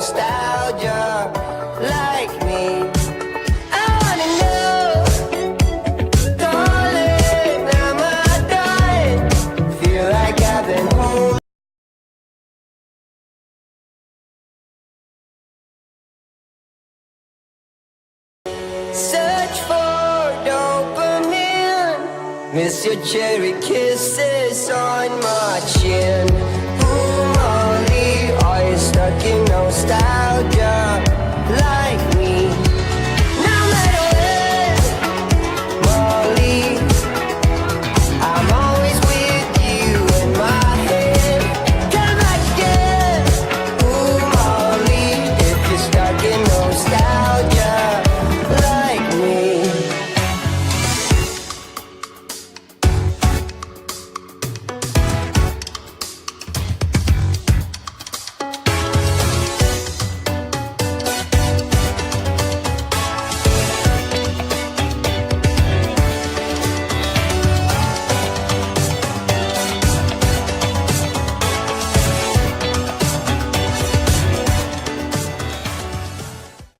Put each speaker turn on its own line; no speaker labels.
nostalgia like me. I wanna know, darling, am I dying? Feel like I've been home. Search for dopamine, miss your cherry kisses on my chin. Ooh, Molly, are you stuck in nostalgia?